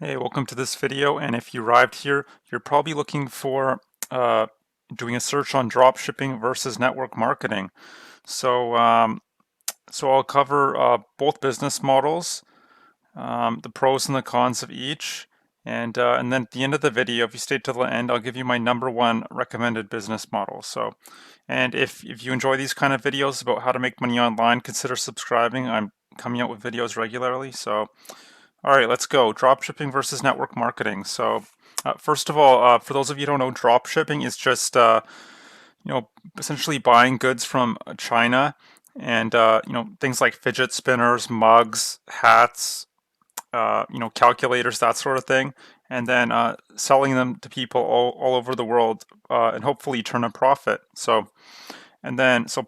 Hey, welcome to this video. And if you arrived here, you're probably looking for uh, doing a search on dropshipping versus network marketing. So, so I'll cover both business models, the pros and the cons of each, and then at the end of the video, if you stay till the end, I'll give you my number one recommended business model. So, and if you enjoy these kind of videos about how to make money online, consider subscribing. I'm coming out with videos regularly. So. All right, let's go. Dropshipping versus network marketing. So, first of all, for those of you who don't know, dropshipping is just essentially buying goods from China, and things like fidget spinners, mugs, hats, calculators, that sort of thing, and then selling them to people all over the world, and hopefully turn a profit. So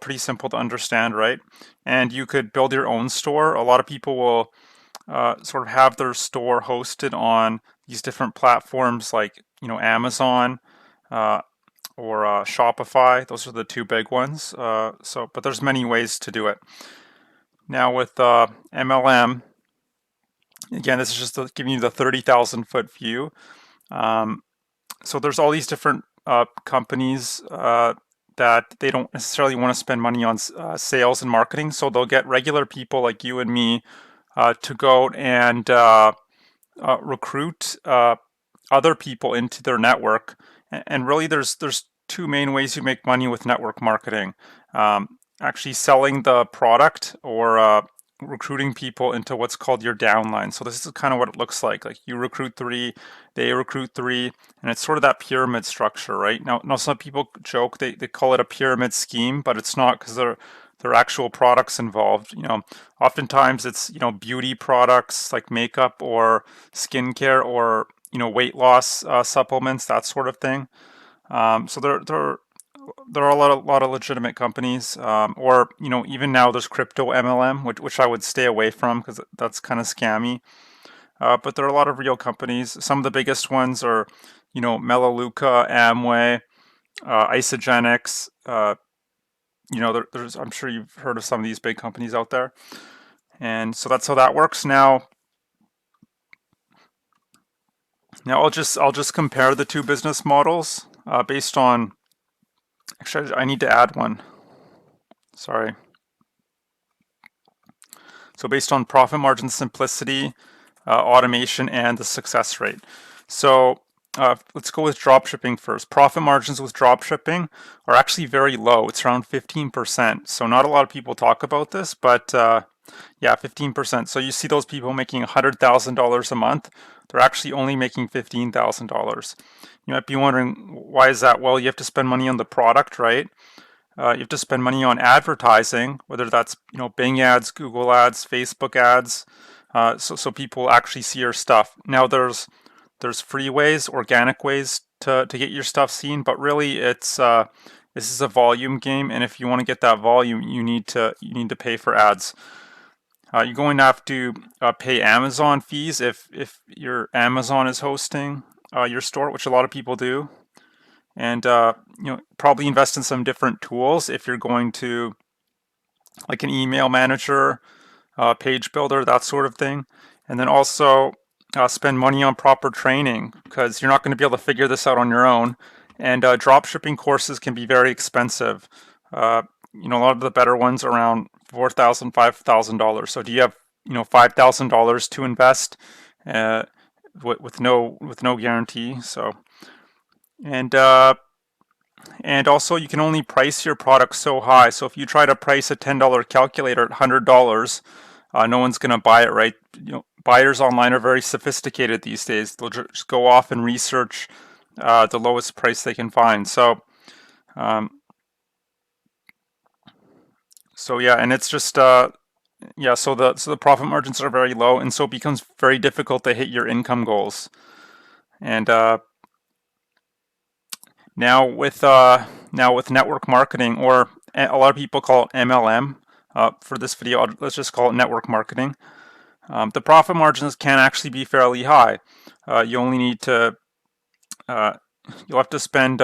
pretty simple to understand, right? And you could build your own store. A lot of people will sort of have their store hosted on these different platforms like Amazon uh, or Shopify. Those are the two big ones. But there's many ways to do it. Now with MLM, again, this is just giving you the 30,000 foot view. So there's all these different companies that they don't necessarily want to spend money on sales and marketing, so they'll get regular people like you and me to go and recruit other people into their network. And really, there's two main ways you make money with network marketing: actually selling the product, or recruiting people into what's called your downline. So this is kind of what it looks like. Like you recruit three, they recruit three, and it's sort of that pyramid structure, right? Now some people joke they call it a pyramid scheme, but it's not, because there are actual products involved. Oftentimes it's beauty products like makeup or skincare, or weight loss supplements, that sort of thing. So there are a lot of legitimate companies, or even now there's crypto MLM, which I would stay away from because that's kind of scammy. But there are a lot of real companies. Some of the biggest ones are Melaleuca, Amway, Isogenics. There's I'm sure you've heard of some of these big companies out there, and so that's how that works. Now I'll just compare the two business models based on. Actually, I need to add one. Sorry. So based on profit margin simplicity, automation, and the success rate. So let's go with dropshipping first. Profit margins with dropshipping are actually very low. It's around 15%. So not a lot of people talk about this, but yeah, 15%. So you see those people making $100,000 a month. They're actually only making $15,000. You might be wondering, why is that? Well, you have to spend money on the product, right? You have to spend money on advertising, whether that's Bing ads, Google ads, Facebook ads, so people actually see your stuff. Now there's free ways, organic ways to get your stuff seen, but really this is a volume game, and if you want to get that volume, you need to pay for ads. You're going to have to pay Amazon fees if your Amazon is hosting your store, which a lot of people do, and probably invest in some different tools if you're going to, like an email manager, page builder, that sort of thing. And then also spend money on proper training, because you're not going to be able to figure this out on your own. And drop shipping courses can be very expensive. A lot of the better ones are around $4,000, $5,000. So do you have $5,000 to invest with no guarantee? So and and also, you can only price your product so high. So if you try to price a $10 calculator at $100, no one's going to buy it, right? Buyers online are very sophisticated these days. They'll just go off and research the lowest price they can find. Um, so yeah, and it's just yeah. So the profit margins are very low, and so it becomes very difficult to hit your income goals. And now with network marketing, or a lot of people call it MLM. For this video, let's just call it network marketing. The profit margins can actually be fairly high. You only need to you'll have to spend.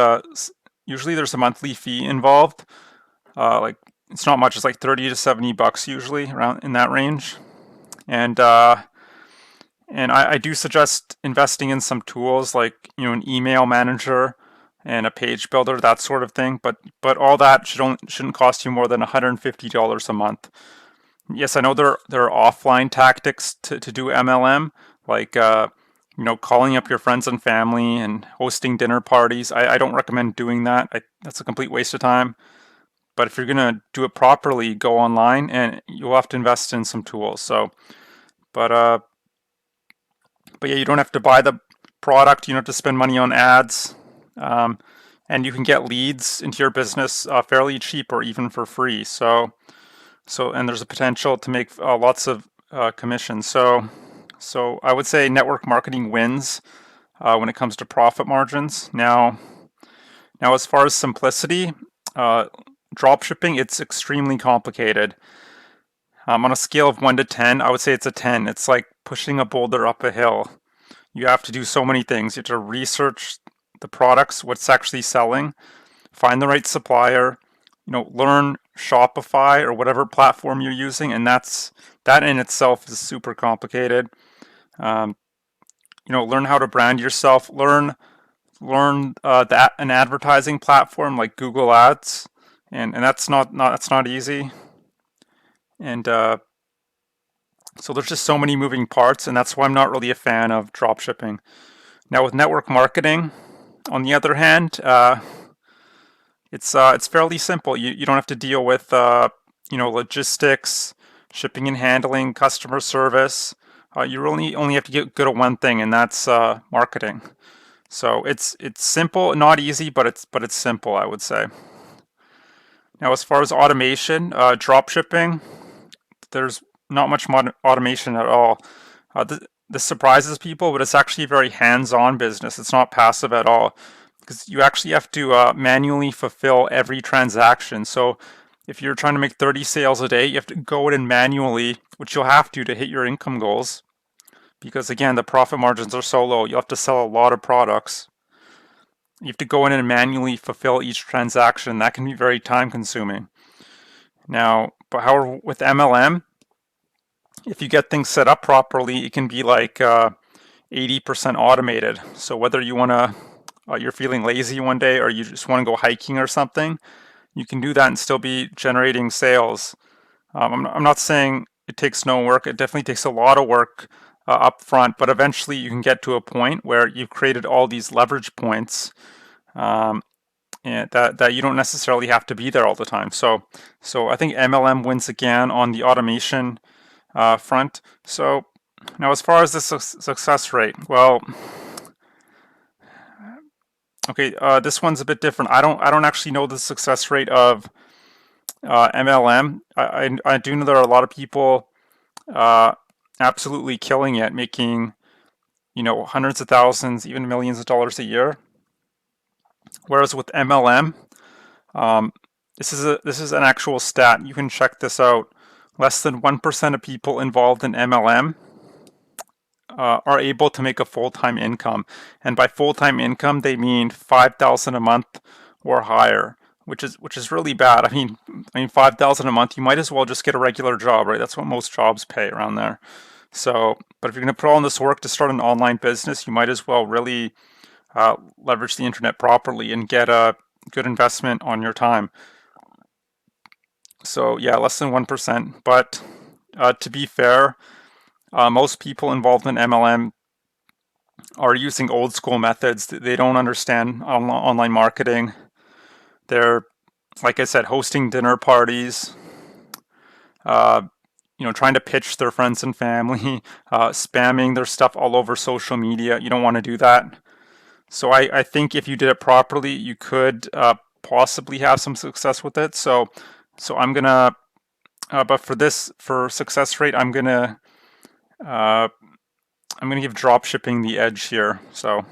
Usually, there's a monthly fee involved. Like, it's not much. It's like $30 to $70 usually, around in that range. And And I do suggest investing in some tools like, an email manager and a page builder, that sort of thing. But all that shouldn't cost you more than $150 a month. Yes, I know there are offline tactics to do MLM, like calling up your friends and family and hosting dinner parties. I don't recommend doing that. That's a complete waste of time. But if you're gonna do it properly, go online and you'll have to invest in some tools. But uh, but yeah, you don't have to buy the product. You don't have to spend money on ads, um, and you can get leads into your business fairly cheap or even for free. And there's a potential to make lots of commission. So I would say network marketing wins when it comes to profit margins. Now as far as simplicity, uh, drop shipping, it's extremely complicated. On a scale of 1 to 10, I would say it's a 10. It's like pushing a boulder up a hill. You have to do so many things. You have to research the products, what's actually selling, find the right supplier, learn Shopify or whatever platform you're using, and that in itself is super complicated. Um, learn how to brand yourself, learn an advertising platform like Google Ads, and that's not easy. And so there's just so many moving parts, and that's why I'm not really a fan of drop shipping. Now with network marketing, on the other hand, it's fairly simple. You don't have to deal with logistics, shipping and handling, customer service. You really only have to get good at one thing, and that's marketing. So it's simple, not easy, but it's simple, I would say. Now, as far as automation, drop shipping, there's not much automation at all. This surprises people, but it's actually a very hands-on business. It's not passive at all because you actually have to manually fulfill every transaction. So if you're trying to make 30 sales a day, you have to go in manually, which you'll have to hit your income goals because again, the profit margins are so low. You'll have to sell a lot of products. You have to go in and manually fulfill each transaction. That can be very time consuming. Now, but however, with MLM, if you get things set up properly, it can be like 80% automated. So whether you're feeling lazy one day or you just want to go hiking or something, you can do that and still be generating sales. I'm not saying it takes no work. It definitely takes a lot of work up front, but eventually you can get to a point where you've created all these leverage points, and that you don't necessarily have to be there all the time. So I think MLM wins again on the automation front. So now, as far as the success rate, well, okay, this one's a bit different. I don't actually know the success rate of MLM. I do know there are a lot of people absolutely killing it, making hundreds of thousands, even millions of dollars a year. Whereas with MLM, this is an actual stat. You can check this out. Less than 1% of people involved in MLM are able to make a full-time income, and by full-time income they mean 5,000 a month or higher, which is really bad. I mean 5,000 a month, you might as well just get a regular job, right? That's what most jobs pay around there. So, but if you're going to put all this work to start an online business, you might as well really leverage the internet properly and get a good investment on your time. So yeah, less than 1%. But to be fair, most people involved in MLM are using old school methods. They don't understand online marketing. They're, like I said, hosting dinner parties, uh, trying to pitch their friends and family, spamming their stuff all over social media. You don't want to do that. So I think if you did it properly, you could possibly have some success with it. So I'm gonna, but for success rate, uh, I'm gonna give drop shipping the edge here. So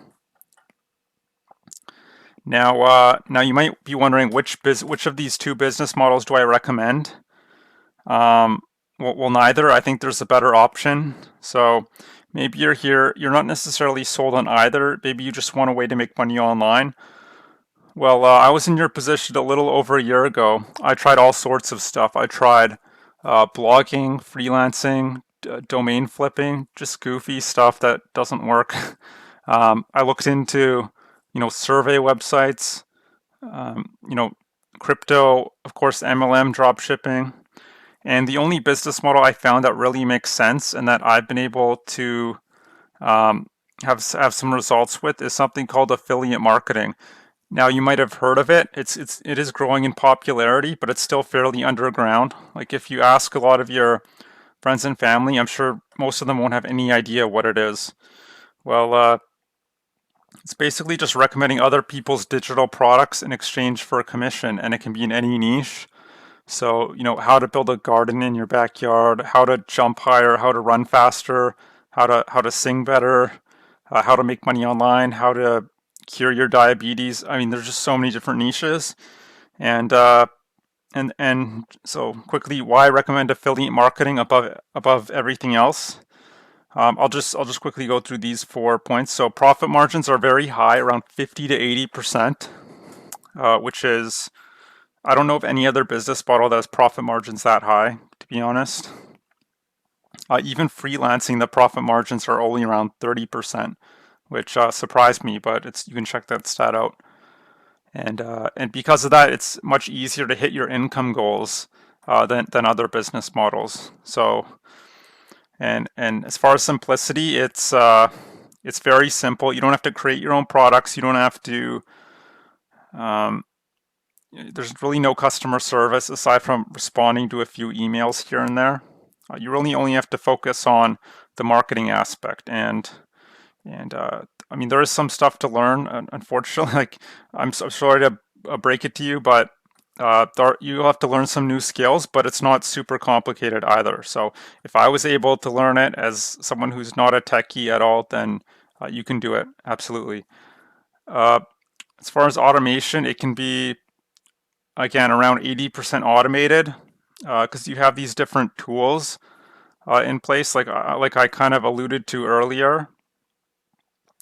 now you might be wondering which of these two business models do I recommend? Well, neither. I think there's a better option. So maybe you're not necessarily sold on either. Maybe you just want a way to make money online. Well, I was in your position a little over a year ago. I tried all sorts of stuff. I tried blogging, freelancing, domain flipping, just goofy stuff that doesn't work. I looked into, survey websites, you know, crypto, of course, MLM drop shipping. And the only business model I found that really makes sense and that I've been able to um, have some results with is something called affiliate marketing. Now you might have heard of it. It is growing in popularity, but it's still fairly underground. Like if you ask a lot of your friends and family, I'm sure most of them won't have any idea what it is. Well, it's basically just recommending other people's digital products in exchange for a commission, and it can be in any niche. So, how to build a garden in your backyard, how to jump higher, how to run faster, how to sing better, how to make money online, how to cure your diabetes. I mean, there's just so many different niches, and so quickly, why recommend affiliate marketing above everything else? I'll just quickly go through these 4 points. So profit margins are very high, around 50 to 80%, which is I don't know of any other business model that has profit margins that high, to be honest. Even freelancing, the profit margins are only around 30%, which surprised me, but you can check that stat out. And because of that, it's much easier to hit your income goals than other business models. So and as far as simplicity, it's very simple. You don't have to create your own products. You don't have to. Um, there's really no customer service aside from responding to a few emails here and there. You really only have to focus on the marketing aspect, and I mean there is some stuff to learn. Unfortunately, like I'm so sorry to break it to you, but you'll have to learn some new skills, but it's not super complicated either. So if I was able to learn it as someone who's not a techie at all, then you can do it absolutely. Uh, as far as automation, it can be again around 80% automated because you have these different tools in place, like I kind of alluded to earlier.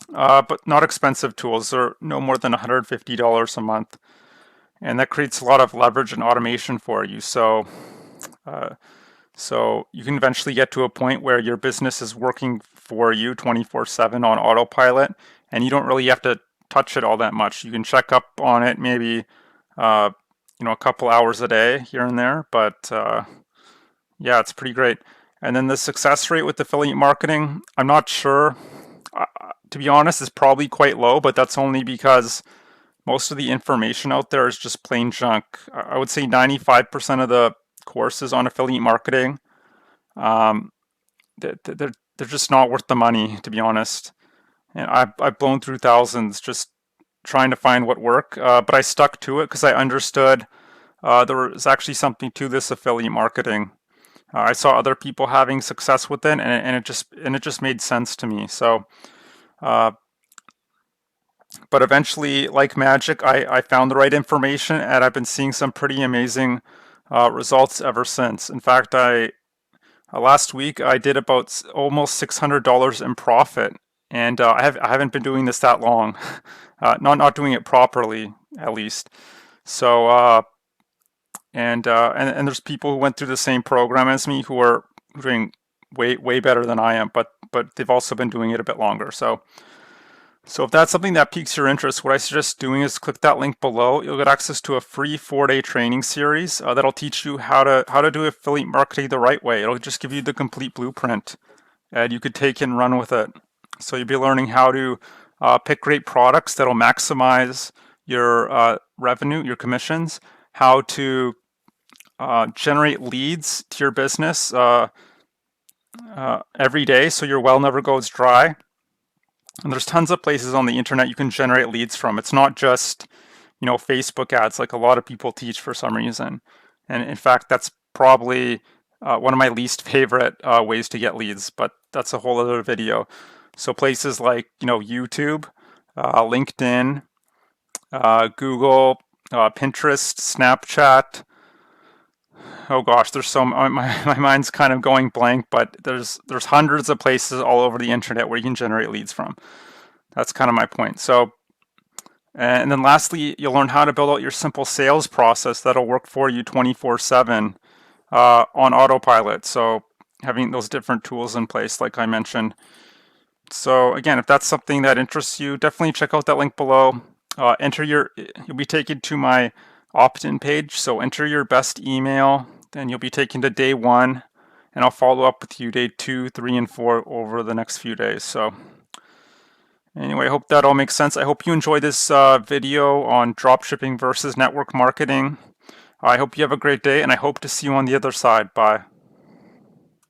But not expensive tools. They're no more than $150 a month, and that creates a lot of leverage and automation for you. Uh, so you can eventually get to a point where your business is working for you 24/7 on autopilot, and you don't really have to touch it all that much. You can check up on it maybe uh, a couple hours a day here and there, but yeah, it's pretty great. And then the success rate with affiliate marketing, I'm not sure. To be honest, is probably quite low, but that's only because most of the information out there is just plain junk. I would say 95% of the courses on affiliate marketing, um, they're just not worth the money, to be honest. And I've blown through thousands just trying to find what worked, but I stuck to it because I understood there was actually something to this affiliate marketing. I saw other people having success with it, and it just made sense to me. So, uh, but eventually, like magic, I found the right information, and I've been seeing some pretty amazing results ever since. In fact, I last week I did about almost $600 in profit, and I haven't been doing this that long, not doing it properly at least. So and there's people who went through the same program as me who are doing way better than I am, but they've also been doing it a bit longer. So if that's something that piques your interest, what I suggest doing is click that link below. You'll get access to a free 4-day training series that'll teach you how to do affiliate marketing the right way. It'll just give you the complete blueprint, and you could take it and run with it. So you'll be learning how to pick great products that'll maximize your revenue, your commissions, how to generate leads to your business every day so your well never goes dry. And there's tons of places on the internet you can generate leads from. It's not just, Facebook ads like a lot of people teach for some reason. And in fact, that's probably one of my least favorite ways to get leads, but that's a whole other video. So places like, YouTube, LinkedIn, Google, Pinterest, Snapchat. Oh gosh, there's my mind's kind of going blank, but there's hundreds of places all over the internet where you can generate leads from. That's kind of my point. So, and then lastly, you'll learn how to build out your simple sales process that'll work for you 24/7 on autopilot. So having those different tools in place, like I mentioned. So again, if that's something that interests you, definitely check out that link below. You'll be taken to my opt-in page. So enter your best email, then you'll be taken to day 1, and I'll follow up with you day 2, 3, and 4 over the next few days. So anyway, I hope that all makes sense. I hope you enjoyed this video on dropshipping versus network marketing. I hope you have a great day, and I hope to see you on the other side. Bye.